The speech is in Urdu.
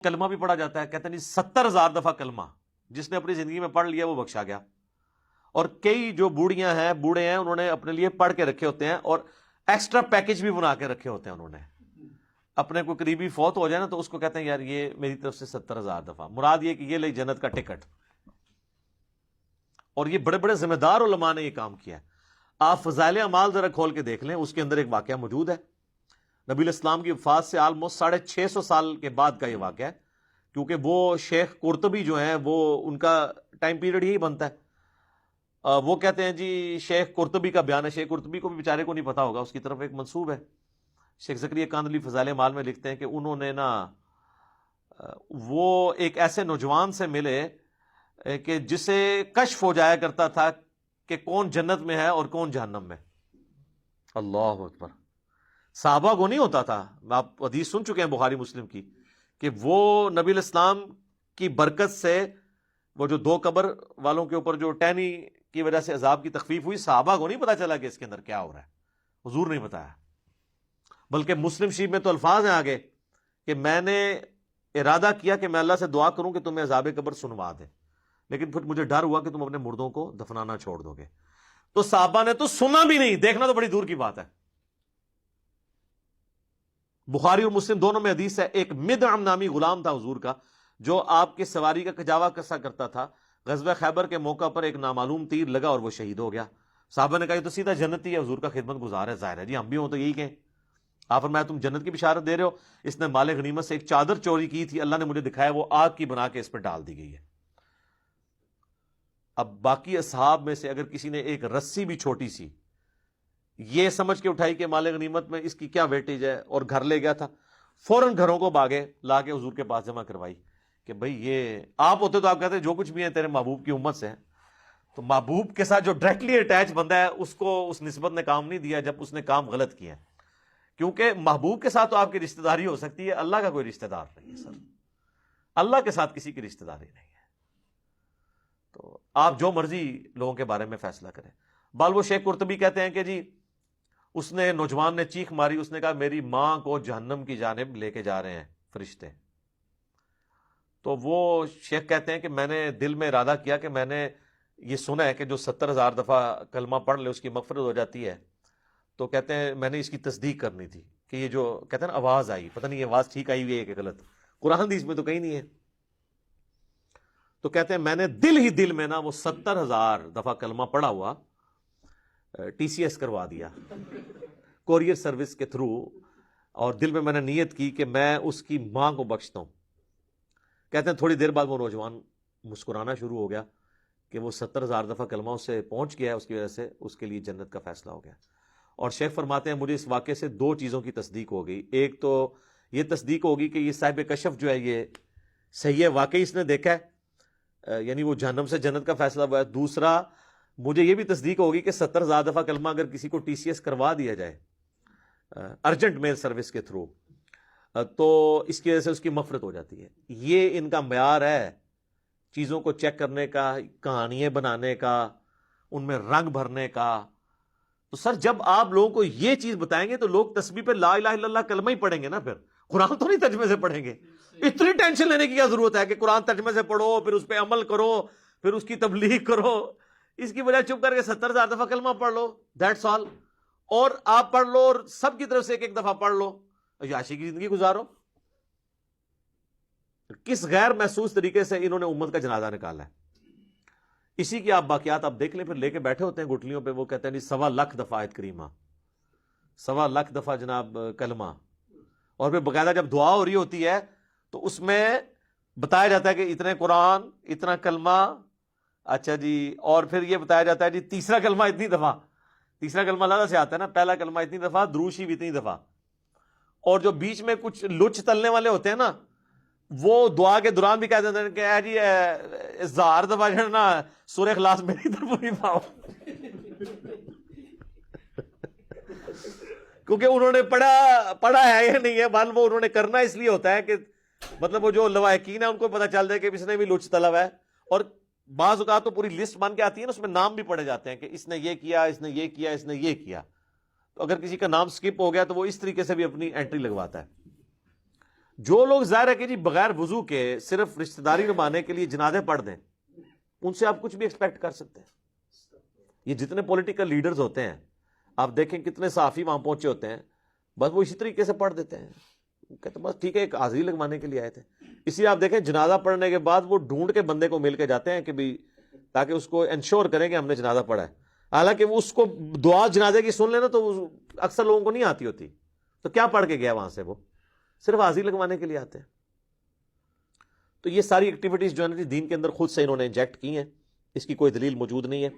کلمہ بھی پڑھا جاتا ہے. کہتے ہیں جی 70,000 دفعہ کلمہ جس نے اپنی زندگی میں پڑھ لیا وہ بخشا گیا. اور کئی جو بوڑھیاں ہیں بوڑھے ہیں انہوں نے اپنے لیے پڑھ کے رکھے ہوتے ہیں اور ایکسٹرا پیکج بھی بنا کے رکھے ہوتے ہیں. انہوں نے اپنے کوئی قریبی فوت ہو جائے نا تو اس کو کہتے ہیں یار یہ میری طرف سے 70,000 دفعہ. مراد یہ کہ یہ لے جنت کا ٹکٹ. اور یہ بڑے بڑے ذمہ دار علماء نے یہ کام کیا ہے. آپ فضائل اعمال ذرا کھول کے دیکھ لیں, اس کے اندر ایک واقعہ موجود ہے. نبی الاسلام کی وفات سے آلموسٹ 650 سال کے بعد کا یہ واقعہ ہے, کیونکہ وہ شیخ قرطبی جو ہیں وہ ان کا ٹائم پیریڈ یہی بنتا ہے. وہ کہتے ہیں جی شیخ قرطبی کا بیان ہے. شیخ قرطبی کو بھی بیچارے کو نہیں پتا ہوگا, اس کی طرف ایک منسوب ہے. شیخ زکریا کاندھلی فضائل اعمال میں لکھتے ہیں کہ انہوں نے نا وہ ایک ایسے نوجوان سے ملے کہ جسے کشف ہو جایا کرتا تھا کہ کون جنت میں ہے اور کون جہنم میں. اللہ اکبر. صحابہ کو نہیں ہوتا تھا. آپ حدیث سن چکے ہیں بخاری مسلم کی کہ وہ نبی الاسلام کی برکت سے وہ جو 2 قبر والوں کے اوپر جو ٹہنی کی وجہ سے عذاب کی تخفیف ہوئی, صحابہ کو نہیں پتا چلا کہ اس کے اندر کیا ہو رہا ہے. حضور نہیں بتایا. بلکہ مسلم شریف میں تو الفاظ ہیں آگے کہ میں نے ارادہ کیا کہ میں اللہ سے دعا کروں کہ تمہیں عذاب قبر سنوا دے, لیکن پھر مجھے ڈر ہوا کہ تم اپنے مردوں کو دفنانا چھوڑ دو گے. تو صحابہ نے تو سنا بھی نہیں, دیکھنا تو بڑی دور کی بات ہے. بخاری اور مسلم دونوں میں حدیث ہے. ایک مدعم نامی غلام تھا حضور کا جو آپ کے سواری کا کجاوا کسا کرتا تھا. غزوہ خیبر کے موقع پر ایک نامعلوم تیر لگا اور وہ شہید ہو گیا. صحابہ نے کہا یہ تو سیدھا جنتی ہے, حضور کا خدمت گزار ہے. ظاہر ہے جی ہم بھی ہوں تو یہی کہیں. آپ فرمایا تم جنت کی بشارت دے رہے ہو. اس نے مال غنیمت سے ایک چادر چوری کی تھی, اللہ نے مجھے دکھایا وہ آگ کی بنا کے اس پہ ڈال دی گئی ہے. اب باقی اصحاب میں سے اگر کسی نے ایک رسی بھی چھوٹی سی یہ سمجھ کے اٹھائی کہ مال غنیمت میں اس کی کیا ویٹیج ہے اور گھر لے گیا تھا, فوراً گھروں کو باغے لا کے حضور کے پاس جمع کروائی کہ بھئی یہ آپ ہوتے تو آپ کہتے جو کچھ بھی ہیں تیرے محبوب کی امت سے ہیں. تو محبوب کے ساتھ جو ڈائریکٹلی اٹیچ بندہ ہے اس کو اس نسبت نے کام نہیں دیا جب اس نے کام غلط کیا ہے. کیونکہ محبوب کے ساتھ تو آپ کی رشتہ داری ہو سکتی ہے, اللہ کا کوئی رشتہ دار نہیں ہے سر. اللہ کے ساتھ کسی کی رشتہ داری نہیں ہے. تو آپ جو مرضی لوگوں کے بارے میں فیصلہ کریں. وہ شیخ قرطبی کہتے ہیں کہ جی اس نے نوجوان نے چیخ ماری, اس نے کہا میری ماں کو جہنم کی جانب لے کے جا رہے ہیں فرشتے. تو وہ شیخ کہتے ہیں کہ میں نے دل میں ارادہ کیا کہ میں نے یہ سنا ہے کہ جو 70,000 دفعہ کلمہ پڑھ لے اس کی مغفرت ہو جاتی ہے. تو کہتے ہیں میں نے اس کی تصدیق کرنی تھی کہ یہ جو کہتے ہیں نا آواز آئی, پتہ نہیں یہ آواز ٹھیک آئی ہوئی ہے کہ غلط, قرآن حدیث میں تو کہیں نہیں ہے. تو کہتے ہیں میں نے دل ہی دل میں نا وہ 70,000 دفعہ کلمہ پڑھا ہوا TCS کروا دیا کوریئر سروس کے تھرو, اور دل میں نے نیت کی کہ میں اس کی ماں کو بخشتا ہوں. کہتے ہیں تھوڑی دیر بعد وہ نوجوان مسکرانا شروع ہو گیا کہ وہ 70,000 دفعہ کلمہ اس سے پہنچ گیا ہے, اس کی وجہ سے اس کے لیے جنت کا فیصلہ ہو گیا. اور شیخ فرماتے ہیں مجھے اس واقعے سے 2 چیزوں کی تصدیق ہو گئی. ایک تو یہ تصدیق ہوگی کہ یہ صاحب کشف جو ہے یہ صحیح ہے, واقعی اس نے دیکھا ہے, یعنی وہ جہنم سے جنت کا فیصلہ ہوا ہے. دوسرا مجھے یہ بھی تصدیق ہوگی کہ 70,000 دفعہ کلمہ اگر کسی کو TCS کروا دیا جائے ارجنٹ میل سروس کے تھرو تو اس کی وجہ سے اس کی مغفرت ہو جاتی ہے. یہ ان کا معیار ہے چیزوں کو چیک کرنے کا, کہانیاں بنانے کا, ان میں رنگ بھرنے کا. تو سر جب آپ لوگوں کو یہ چیز بتائیں گے تو لوگ تسبیح پہ لا الہ الا اللہ کلمہ ہی پڑھیں گے نا, پھر قرآن تو نہیں ترجمے سے پڑھیں گے. اتنی ٹینشن لینے کی کیا ضرورت ہے کہ قرآن ترجمے سے پڑھو پھر اس پہ عمل کرو پھر اس کی تبلیغ کرو. اس کی بجائے چپ کر کے 70,000 دفعہ کلمہ پڑھ لو, دیٹس آل. اور آپ پڑھ لو اور سب کی طرف سے ایک دفعہ پڑھ لو, عیاشی کی زندگی گزارو. کس غیر محسوس طریقے سے انہوں نے امت کا جنازہ نکالا ہے. اسی کی آپ باقیات آپ دیکھ لیں, پھر لے کے بیٹھے ہوتے ہیں گٹلیوں پہ. وہ کہتے ہیں 1.25 دفعہ آیت کریمہ, 1.25 دفعہ جناب کلمہ, اور پھر باقاعدہ جب دعا ہو رہی ہوتی ہے تو اس میں بتایا جاتا ہے کہ اتنے قرآن اتنا کلمہ. اچھا جی, اور پھر یہ بتایا جاتا ہے جی تیسرا کلمہ اتنی دفعہ. تیسرا کلمہ زیادہ سے آتا ہے نا, پہلا کلمہ اتنی دفعہ, درود شریف اتنی دفعہ. اور جو بیچ میں کچھ لچ تلنے والے ہوتے ہیں نا وہ دعا کے دوران بھی کہہ دیتے ہیں کہ اے جی 1000 دفعہ جو ہے نا سورہ اخلاص میری طرف نہیں پاؤ, کیونکہ انہوں نے پڑھا ہے یا نہیں ہے. بال وہ انہوں نے کرنا اس لیے ہوتا ہے کہ مطلب وہ جو لواحقین ہیں ان کو پتہ چل جائے کہ اس نے بھی لچ طلب ہے. اور بعض اوقات تو پوری لسٹ بن کے آتی ہے نا, اس میں نام بھی پڑھے جاتے ہیں کہ اس نے یہ کیا, اس نے یہ کیا, اس نے یہ کیا. تو اگر کسی کا نام سکپ ہو گیا تو وہ اس طریقے سے بھی اپنی انٹری لگواتا ہے. جو لوگ ظاہر ہے کہ جی بغیر وضو کے صرف رشتہ داری نبھانے کے لیے جنازے پڑھ دیں، ان سے آپ کچھ بھی ایکسپیکٹ کر سکتے ہیں. یہ جتنے پولیٹیکل لیڈرز ہوتے ہیں آپ دیکھیں کتنے صحافی وہاں پہنچے ہوتے ہیں، بس وہ اسی طریقے سے پڑھ دیتے ہیں، کہتے بس ٹھیک ہے ایک حاضری لگوانے کے لیے آئے تھے. اس لیے آپ دیکھیں جنازہ پڑھنے کے بعد وہ ڈھونڈ کے بندے کو مل کے جاتے ہیں کہ بھی تاکہ اس کو انشور کریں کہ ہم نے جنازہ پڑھا ہے. حالانکہ وہ اس کو دعا جنازے کی سن لینا تو اکثر لوگوں کو نہیں آتی ہوتی، تو کیا پڑھ کے گیا وہاں سے، وہ صرف حاضری لگوانے کے لیے آتے ہیں. تو یہ ساری ایکٹیویٹیز جو ہے نا دین کے اندر خود سے انہوں نے انجیکٹ کی ہیں، اس کی کوئی دلیل موجود نہیں ہے.